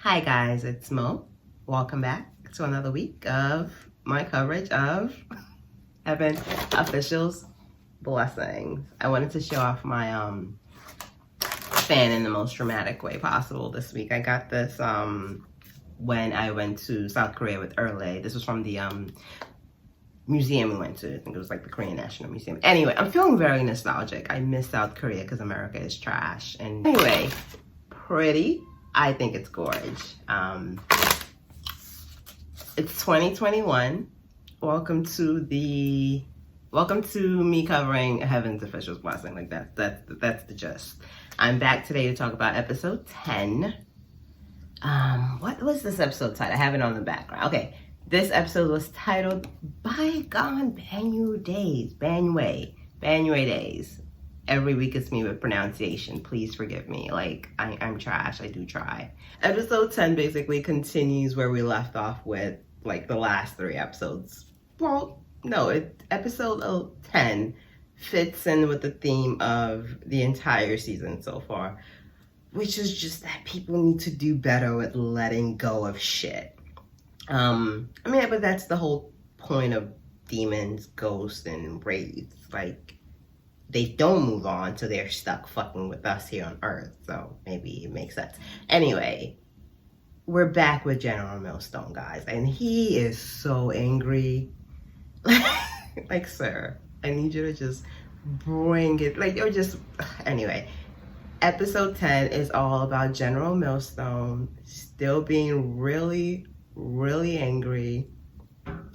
Hi guys, it's Mo. Welcome back to another week of my coverage of Heaven Officials Blessings. I wanted to show off my fan in the most dramatic way possible this week. I got this when I went to South Korea with Erle. This was from the museum we went to. I think it was like the Korean National Museum. Anyway, I'm feeling very nostalgic. I miss South Korea because America is trash. And anyway, pretty. I think it's gorge. It's 2021. Welcome to me covering Heaven's Officials Blessing. Like that's the gist. I'm back today to talk about episode 10. What was this episode titled? I have it on the background. Okay, this episode was titled Bygone Banyue Days. Banyue Days. Every week it's me with pronunciation. Please forgive me. Like, I'm trash. I do try. Episode 10 basically continues where we left off with, like, the last 3 episodes. Well, no, episode 10 fits in with the theme of the entire season so far, which is just that people need to do better with letting go of shit. But that's the whole point of demons, ghosts, and wraiths. Like, they don't move on, so they're stuck fucking with us here on Earth. So maybe it makes sense. Anyway, we're back with General Millstone, guys. And he is so angry. Like, sir, I need you to just bring it. Like, or just... Anyway, episode 10 is all about General Millstone still being really, really angry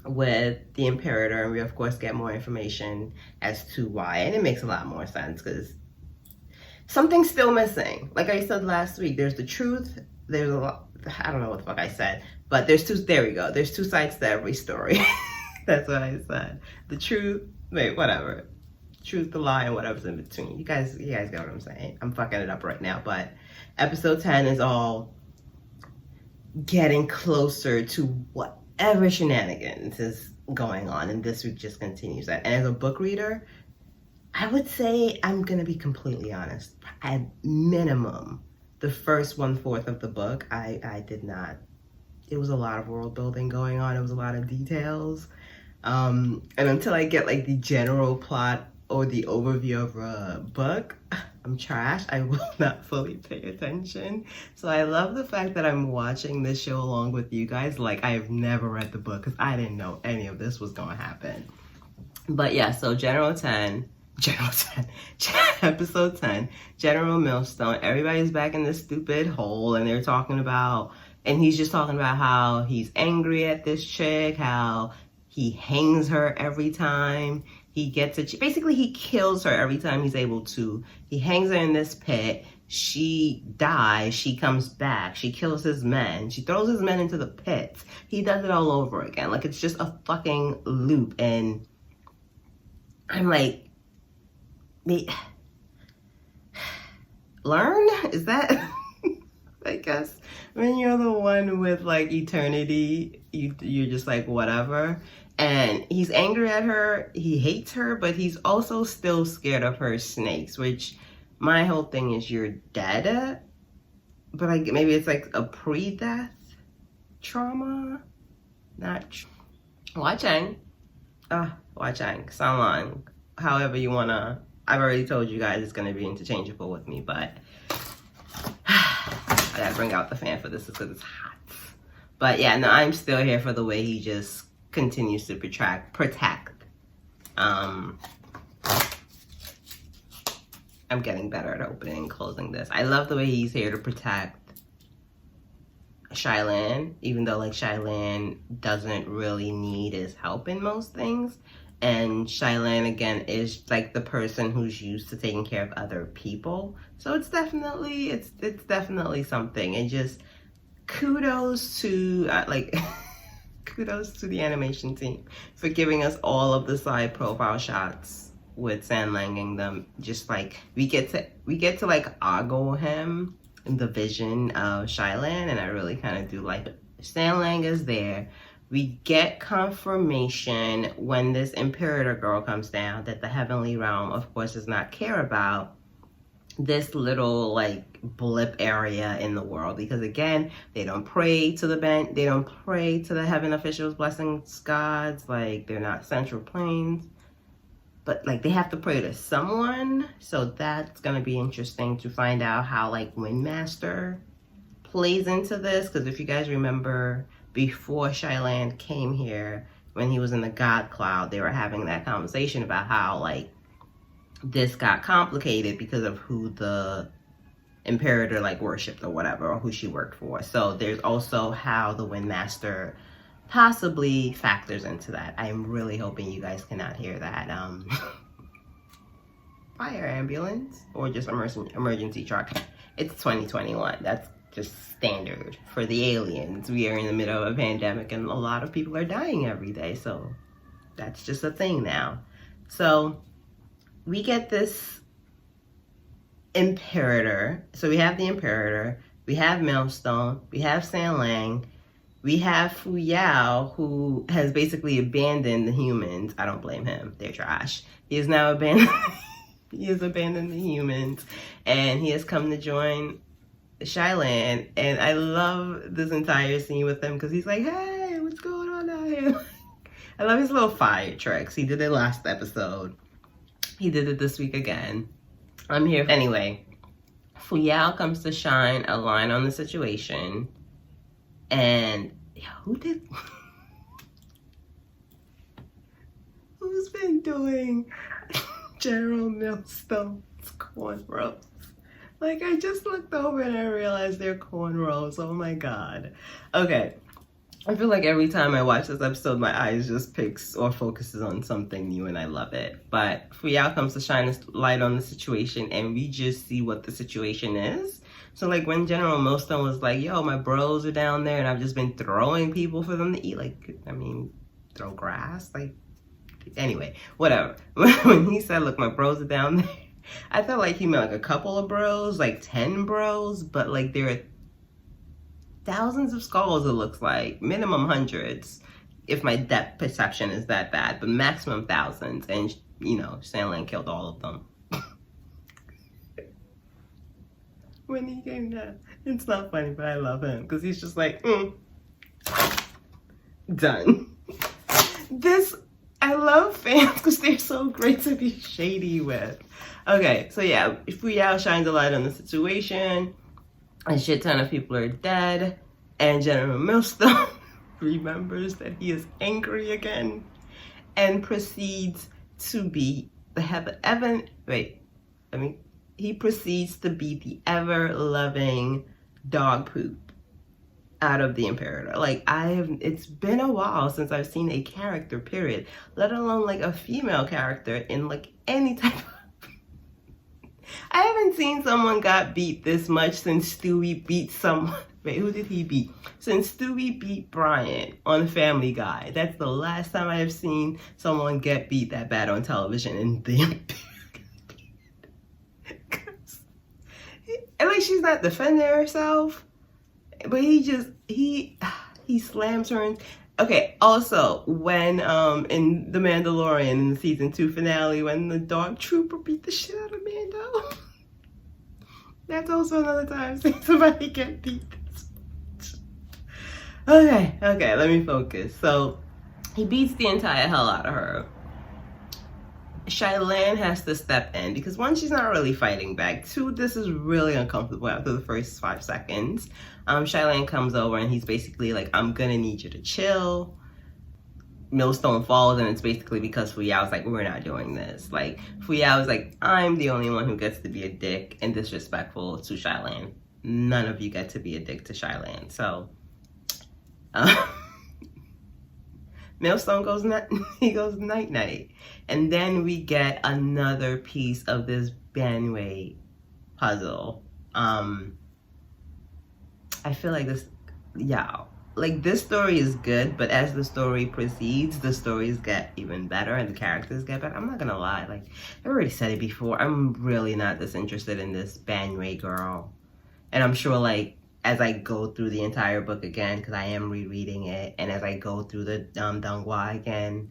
with the Imperator, and we of course get more information as to why, and it makes a lot more sense because something's still missing. Like I said last week, there's the truth, there's a lot, I don't know what the fuck I said, but there's two sides to every story. That's what I said. The truth, whatever. Truth, the lie, and whatever's in between. You guys get what I'm saying. I'm fucking it up right now, but episode 10 is all getting closer to whatever shenanigans is going on, and this week just continues that. And as a book reader, I would say, I'm gonna be completely honest, at minimum, the first 1/4 of the book, I did not, it was a lot of world building going on, it was a lot of details, and until I get like the general plot or the overview of a book, I'm trash. I will not fully pay attention. So I love the fact that I'm watching this show along with you guys. Like, I have never read the book because I didn't know any of this was going to happen. But yeah, so episode 10, General Millstone, everybody's back in this stupid hole, and they're talking about, and he's just talking about how he's angry at this chick, how he hangs her every time he gets it. Basically, he kills her every time he's able to. He hangs her in this pit. She dies. She comes back. She kills his men. She throws his men into the pits. He does it all over again. Like, it's just a fucking loop. And I'm like, learn? Is that... I guess when you're the one with, like, eternity, you're just like, whatever. And he's angry at her, he hates her, but he's also still scared of her snakes, which my whole thing is, you're dead, but like maybe it's like a pre-death trauma, Wachang, Sanlang, however you wanna, I've already told you guys it's gonna be interchangeable with me, but I gotta bring out the fan for this because it's hot. But yeah, no, I'm still here for the way he just continues to protect. I'm getting better at opening and closing this. I love the way he's here to protect Shylan, even though like Shylan doesn't really need his help in most things. And Shylan, again, is like the person who's used to taking care of other people. So it's definitely something. And just kudos to kudos to the animation team for giving us all of the side profile shots with Sanlanging them. Just like we get to like ogle him in the vision of Shylan, and I really kind of do like it. Sanlang is there. We get confirmation when this Imperator girl comes down that the Heavenly Realm, of course, does not care about this little like blip area in the world, because again, they don't pray to the heaven officials, blessings gods, like they're not central planes, but like they have to pray to someone. So that's gonna be interesting to find out how like Windmaster plays into this, because if you guys remember, before Shylan came here, when he was in the God Cloud, they were having that conversation about how like this got complicated because of who the Imperator like worshipped or whatever, or who she worked for. So there's also how the Windmaster possibly factors into that. I'm really hoping you guys cannot hear that fire ambulance or just emergency truck. It's 2021. That's just standard for the aliens. We are in the middle of a pandemic and a lot of people are dying every day. So that's just a thing now. So we get this Imperator. So we have the Imperator, we have Millstone, we have San Lang, we have Fu Yao, who has basically abandoned the humans. I don't blame him. They're trash. He has now abandoned he has abandoned the humans, and he has come to join Shylan. And I love this entire scene with him because he's like, hey, what's going on out here? I love his little fire tricks. He did it last episode. He did it this week again. I'm here. Anyway, Fu Yao comes to shine a line on the situation. And who's been doing General Millstone's cornrows? Like, I just looked over and I realized they're cornrows. Oh my God. Okay. I feel like every time I watch this episode, my eyes just picks or focuses on something new, and I love it. But Fu Yao comes to shine a light on the situation, and we just see what the situation is. So like when General Millstone was like, yo, my bros are down there and I've just been throwing people for them to eat. Like, I mean, throw grass? Like, anyway, whatever. When he said, look, my bros are down there, I felt like he meant like a couple of bros, like 10 bros, but like there are thousands of skulls, it looks like, minimum hundreds, if my depth perception is that bad, but maximum thousands. And you know, Sandland killed all of them. When he came down, it's not funny, but I love him because he's just like, done. I love fans because they're so great to be shady with. Okay, so yeah, Fu Yao shines a light on the situation. A shit ton of people are dead, and General Millstone remembers that he is angry again and proceeds to be he proceeds to be the ever-loving dog poop out of the Imperator. Like, it's been a while since I've seen a character, period, let alone like a female character in like any type of I haven't seen someone got beat this much since Stewie beat someone. Wait, who did he beat? Since Stewie beat Brian on Family Guy. That's the last time I have seen someone get beat that bad on television. And like, she's not defending herself, but he slams her in. Okay, also, when in The Mandalorian in the season 2 finale, when the dog trooper beat the shit out of Mando, that's also another time I've seen somebody get beat this much. Okay, let me focus. So, he beats the entire hell out of her. Shylan has to step in because one, she's not really fighting back. Two, this is really uncomfortable after the first 5 seconds. Shylan comes over and he's basically like, I'm gonna need you to chill. Millstone falls, and it's basically because Fu Yao's like, we're not doing this. Like, Fu Yao is like, I'm the only one who gets to be a dick and disrespectful to Shylan. None of you get to be a dick to Shylan. So, Millstone goes night-night. And then we get another piece of this Banyue puzzle. I feel like this story is good, but as the story proceeds, the stories get even better and the characters get better. I'm not gonna lie, like, I've already said it before, I'm really not this interested in this Banyue girl. And I'm sure, like, as I go through the entire book again, because I am rereading it, and as I go through the Donghua again,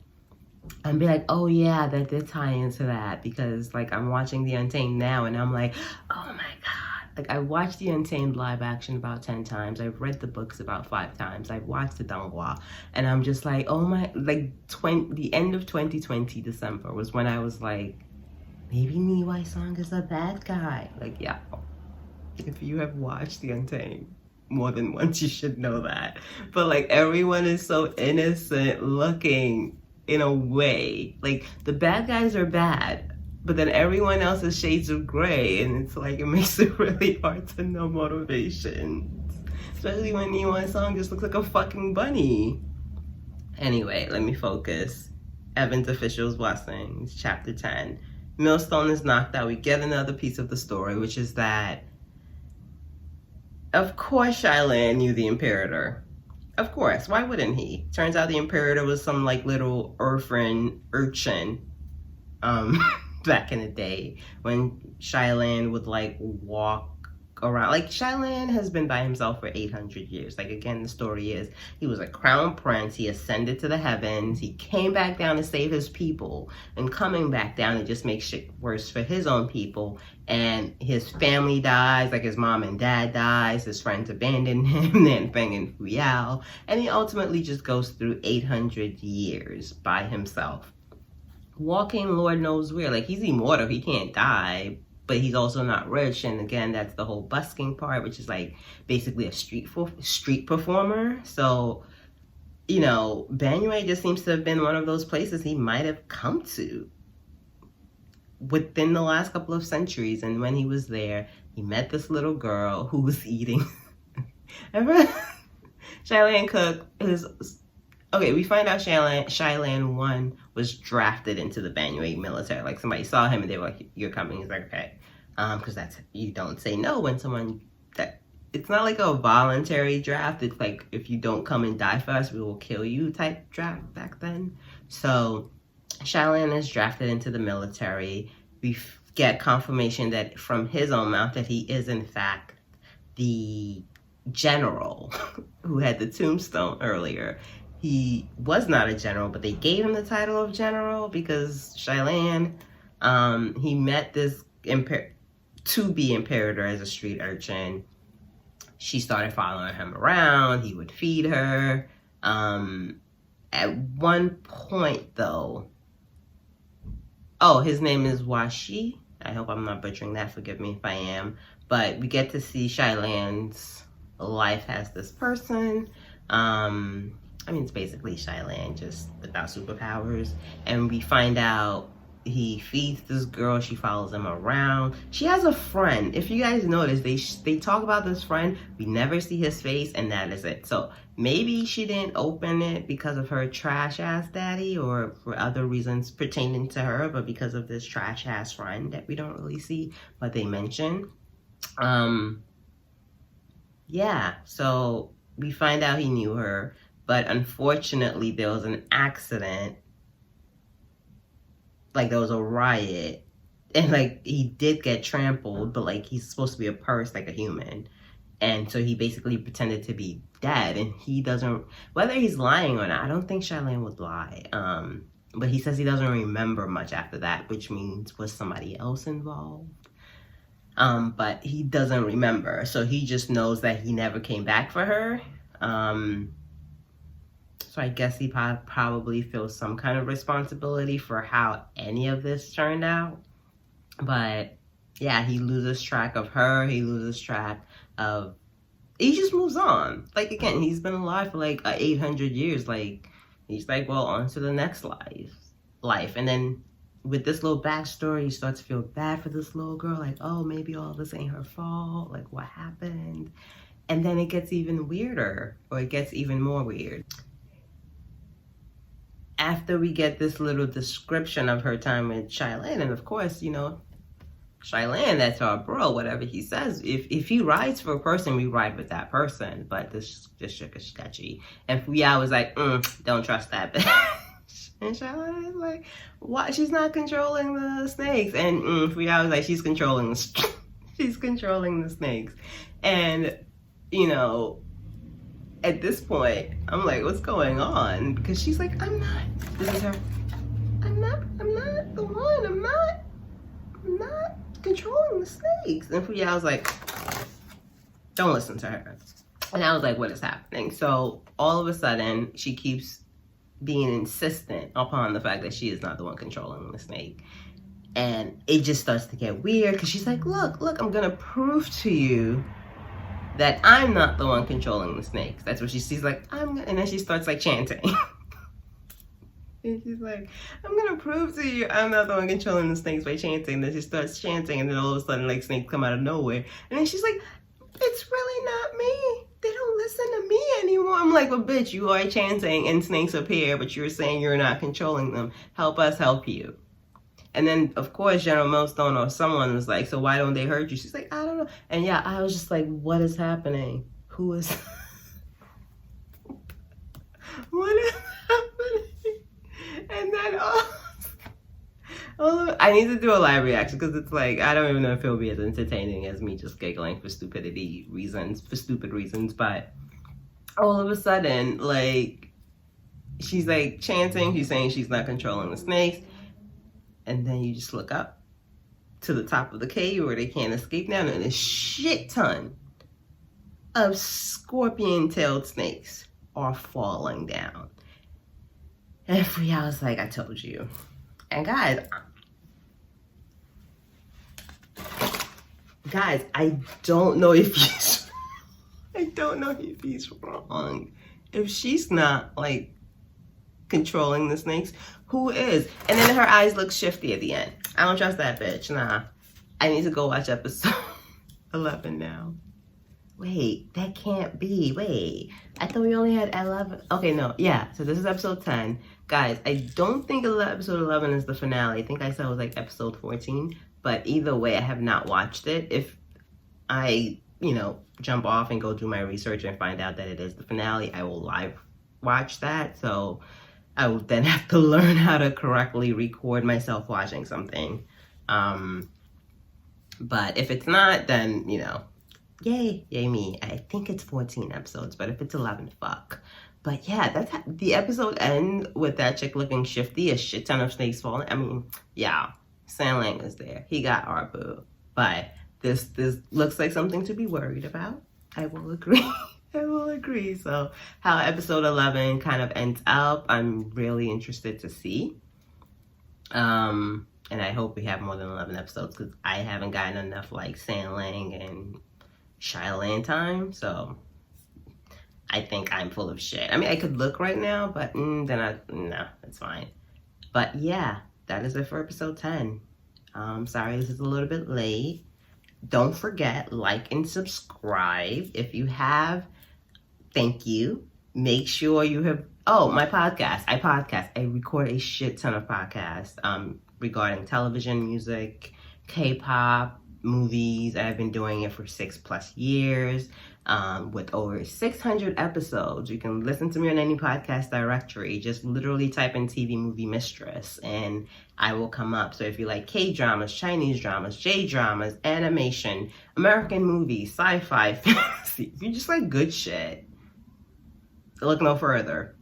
and be like, oh yeah, that did tie into that, because like I'm watching The Untamed now and I'm like, oh my god. Like I watched The Untamed live action about 10 times. I've read the books about 5 times. I've watched the Donghua, and I'm just like, oh my, like the end of 2020 December was when I was like, maybe Niwai Song is a bad guy. Like, yeah, if you have watched The Untamed more than once, you should know that. But like everyone is so innocent looking in a way. Like the bad guys are bad, but then everyone else is shades of gray, and it's like it makes it really hard to know motivations. Especially when Niwai Song just looks like a fucking bunny. Anyway, let me focus. Heaven's Official's Blessings, chapter 10. Millstone is knocked out. We get another piece of the story, which is that, of course, Shailan knew the Imperator. Of course, why wouldn't he? Turns out the Imperator was some like little urchin back in the day when Shailan would like walk around. Like Shailan has been by himself for 800 years. Like again, the story is he was a crown prince. He ascended to the heavens. He came back down to save his people, and coming back down, it just makes shit worse for his own people. And his family dies, like his mom and dad dies. His friends abandon him, Nanfeng and Fuyao, and he ultimately just goes through 800 years by himself, walking Lord knows where. Like he's immortal. He can't die. But he's also not rich, and again, that's the whole busking part, which is like basically a street performer. So, you know, Banyue just seems to have been one of those places he might have come to within the last couple of centuries. And when he was there, he met this little girl who was eating. Shailan cooked his. Okay, we find out Shailan 1 was drafted into the Banyue military. Like somebody saw him and they were like, "You're coming." He's like, "Okay," because that's, you don't say no when someone that. It's not like a voluntary draft. It's like, if you don't come and die for us, we will kill you type draft back then. So Shailan is drafted into the military. We get confirmation that from his own mouth that he is in fact the general who had the tombstone earlier. He was not a general, but they gave him the title of general because Shailan, he met this to-be Imperator as a street urchin. She started following him around. He would feed her. At one point, though, oh, his name is Washi. I hope I'm not butchering that. Forgive me if I am. But we get to see Shailan's life as this person. I mean, it's basically Shailan, just without superpowers. And we find out he feeds this girl. She follows him around. She has a friend. If you guys notice, they talk about this friend. We never see his face, and that is it. So maybe she didn't open it because of her trash-ass daddy or for other reasons pertaining to her, but because of this trash-ass friend that we don't really see, but they mention. Yeah, so we find out he knew her. But unfortunately, there was an accident. Like, there was a riot. And, like, he did get trampled, but, like, he's supposed to be a purse, like a human. And so he basically pretended to be dead. And he doesn't, whether he's lying or not, I don't think Shailan would lie. But he says he doesn't remember much after that, which means was somebody else involved? But he doesn't remember. So he just knows that he never came back for her. So I guess he probably feels some kind of responsibility for how any of this turned out. But yeah, he loses track of her. He loses track of, he just moves on. Like, again, he's been alive for like 800 years. Like, he's like, well, on to the next life. And then with this little backstory, you start to feel bad for this little girl. Like, oh, maybe all this ain't her fault. Like, what happened? And then it gets even weirder, or it gets even more weird. After we get this little description of her time with Shailan, and of course, you know, Shailan, that's our bro, whatever he says. If he rides for a person, we ride with that person. But this shit is sketchy. And Fuyao was like, don't trust that bitch. And Shailan is like, what? She's not controlling the snakes. And Fuyao was like, she's controlling the snakes. And, you know, at this point, I'm like, what's going on? Because she's like, I'm not. This is her. not the one. I'm not controlling the snakes. And Fuyao was like, don't listen to her. And I was like, what is happening? So all of a sudden, she keeps being insistent upon the fact that she is not the one controlling the snake. And it just starts to get weird because she's like, look, I'm going to prove to you that I'm not the one controlling the snakes. That's what she's like, and then she starts like chanting. And she's like, I'm going to prove to you I'm not the one controlling the snakes by chanting. And then she starts chanting, and then all of a sudden, like, snakes come out of nowhere. And then she's like, it's really not me. They don't listen to me anymore. I'm like, well, bitch, you are chanting and snakes appear, but you're saying you're not controlling them. Help us help you. And then, of course, General Millstone or someone was like, so why don't they hurt you? She's like, I don't know. And yeah, I was just like, what is happening? Who is... What is happening? And then I need to do a live reaction because it's like, I don't even know if it'll be as entertaining as me just giggling for stupid reasons. But all of a sudden, like, she's like chanting, she's saying she's not controlling the snakes. And then you just look up to the top of the cave where they can't escape now, and a shit ton of scorpion-tailed snakes are falling down. And Fuyao was like, I told you. And guys, I don't know if he's wrong. If she's not like controlling the snakes, who is? And then her eyes look shifty at the end. I don't trust that bitch. Nah. I need to go watch episode 11 now. Wait, that can't be. Wait, I thought we only had 11. Okay, no, yeah. So this is episode 10. Guys, I don't think episode 11 is the finale. I think I said it was like episode 14. But either way, I have not watched it. If I, jump off and go do my research and find out that it is the finale, I will live watch that. So I will then have to learn how to correctly record myself watching something. But if it's not, then, yay me. I think it's 14 episodes, but if it's 11, fuck. But yeah, that's how the episode ends with that chick looking shifty, a shit ton of snakes falling. I mean, yeah, Sandlang is there. He got our boo. But this looks like something to be worried about. I will agree. I will agree. So how episode 11 kind of ends up, I'm really interested to see. And I hope we have more than 11 episodes because I haven't gotten enough like Sandlang and Shylan time. So I think I'm full of shit. I mean, I could look right now, but no, it's fine. But yeah, that is it for episode 10. Sorry, this is a little bit late. Don't forget, like and subscribe. If you have, thank you. Make sure you have, my podcast. I record a shit ton of podcasts regarding television, music, K-pop, movies. I've been doing it for 6+ years with over 600 episodes. You can listen to me on any podcast directory. Just literally type in TV Movie Mistress and I will come up. So if you like K-dramas, Chinese dramas, J-dramas, animation, American movies, sci-fi, fantasy, if you just like good shit, look no further.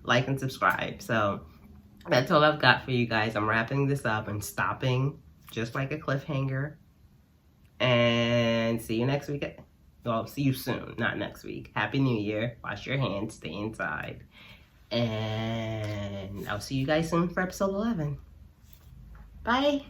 Like and subscribe. So that's all I've got for you guys. I'm wrapping this up and stopping just like a cliffhanger. And see you next week. Well, see you soon, not next week. Happy New Year. Wash your hands. Stay inside. And I'll see you guys soon for episode 11. Bye.